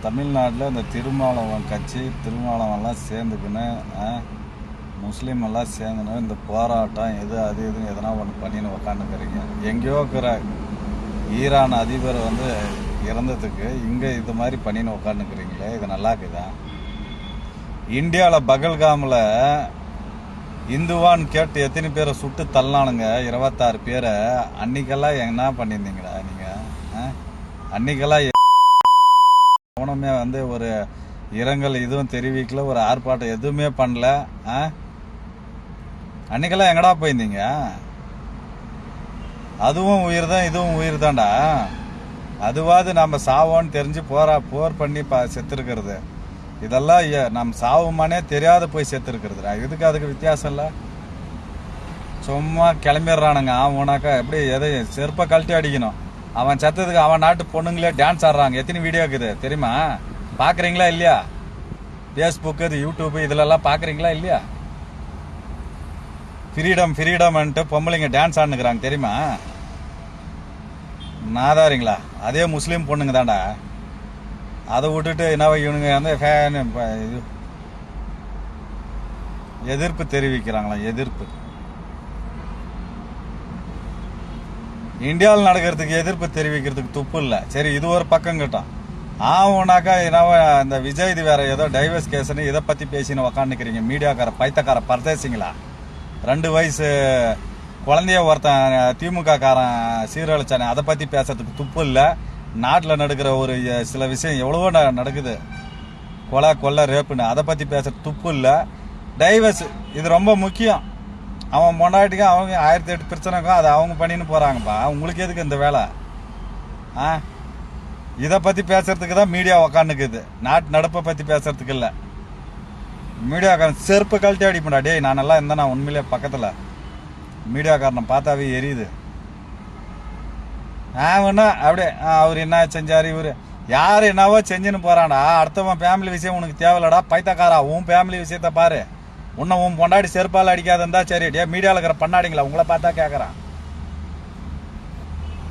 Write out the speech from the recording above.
தமிழ்நாட்டில் இந்த திருமாவளவன் கட்சி திருமாவளவன்லாம் சேர்ந்துக்குன்னு முஸ்லீம் எல்லாம் சேர்ந்துன்னு இந்த போராட்டம் எது அது இதுன்னு எதனா ஒன்று பண்ணின்னு உக்காந்துக்கிறீங்க. எங்கேயோ இருக்கிற ஈரான் அதிபர் வந்து இறந்ததுக்கு இங்கே இது மாதிரி பண்ணின்னு உக்காந்துக்கிறீங்களே, இது நல்லா இருக்குதா? இந்தியாவில் பகல்காமில் இந்துவான்னு கேட்டு எத்தனை பேரை சுட்டு தள்ளானுங்க, 26 பேரை. அன்னைக்கெல்லாம் என்ன பண்ணியிருந்தீங்கடா நீங்கள்? அன்னைக்கெல்லாம் கவனமே வந்து ஒரு இரங்கல் இதுவும் தெரிவிக்கல, ஒரு ஆர்ப்பாட்டம் எதுவுமே பண்ணல. அன்னைக்கெல்லாம் எங்கடா போயிருந்தீங்க? அதுவும் உயிர் தான், இதுவும் உயிர் தான்டா. அதுவாது நம்ம சாவோன்னு தெரிஞ்சு போர் பண்ணி செத்துருக்கிறது, இதெல்லாம் நம்ம சாவுமானே தெரியாத போய் செத்துருக்கிறதுடா. இதுக்கு அதுக்கு வித்தியாசம் இல்லை. சும்மா கிளம்பிடுறானுங்க. அவனாக்கா எப்படி எதை செருப்பை கழட்டி அடிக்கணும். அவன் செத்ததுக்கு அவன் நாட்டு பொண்ணுங்களே டான்ஸ் ஆடுறாங்க. எத்தனை வீடியோ இருக்குது தெரியுமா? பார்க்குறீங்களா இல்லையா? ஃபேஸ்புக்கு, இது யூடியூப்பு இதிலெல்லாம் பார்க்குறீங்களா இல்லையா? ஃப்ரீடம்ன்ட்டு பொம்பளைங்க டான்ஸ் ஆடுனுக்குறாங்க தெரியுமா? நாதாரிங்களா? அதே முஸ்லீம் பொண்ணுங்க தான்டா. அதை விட்டுட்டு என்ன இவனுங்க வந்து எதிர்ப்பு தெரிவிக்கிறாங்களா? எதிர்ப்பு இந்தியாவில் நடக்கிறதுக்கு எதிர்ப்பு தெரிவிக்கிறதுக்கு துப்பு இல்லை. சரி, இது ஒரு பக்கம் கிட்டோம். ஆகுனாக்கா என்னவோ இந்த விஜய் இது வேற ஏதோ டைவர்ஸ் கேஸ்ன்னு இதை பற்றி பேசின்னு உக்காந்துக்கிறீங்க. மீடியாக்கார பைத்தக்கார பரதேசிங்களா? 2 வயசு குழந்தைய ஒருத்தன் திமுக காரன் சீரழிச்சானே, அதை பற்றி பேசுறதுக்கு துப்பு இல்லை. நாட்டில் நடக்கிற ஒரு சில விஷயம் எவ்வளவோ நடக்குது, கொலை ரேப்புன்னு, அதை பற்றி பேசுறது துப்பு இல்லை. டைவர்ஸ் இது ரொம்ப முக்கியம். அவன் பொண்டாட்டிக்கு அவங்க 1008 பிரச்சனைக்கும் அதை அவங்க பண்ணின்னு போகிறாங்கப்பா. உங்களுக்கு எதுக்கு இந்த வேலை? இதை பற்றி பேசுறதுக்கு தான் மீடியா உக்காந்துக்குது, நாட்டு நடப்பை பற்றி பேசுறதுக்கு இல்லை. மீடியாக்காரன் செருப்பு கழட்டி அடிப்பா. டேய், நான் நல்லா இருந்தேன், நான் உண்மையிலே பக்கத்தில் மீடியாக்காரனை பார்த்தாவே எரியுது. ஒன்றா அப்படியே அவர் என்ன செஞ்சார், இவர் யார் என்னவோ செஞ்சுன்னு போகிறான்டா. அடுத்தவன் ஃபேமிலி விஷயம் உனக்கு தேவையில்லடா பைத்தக்காரா. உன் ஃபேமிலி விஷயத்த பாரு. உன்னை உன் பொண்டாடி செருப்பால் அடிக்காதுந்தா சரி. டே, மீடியாவில் இருக்கிற பண்ணாடிங்களா உங்களை பார்த்தா கேட்குறான்.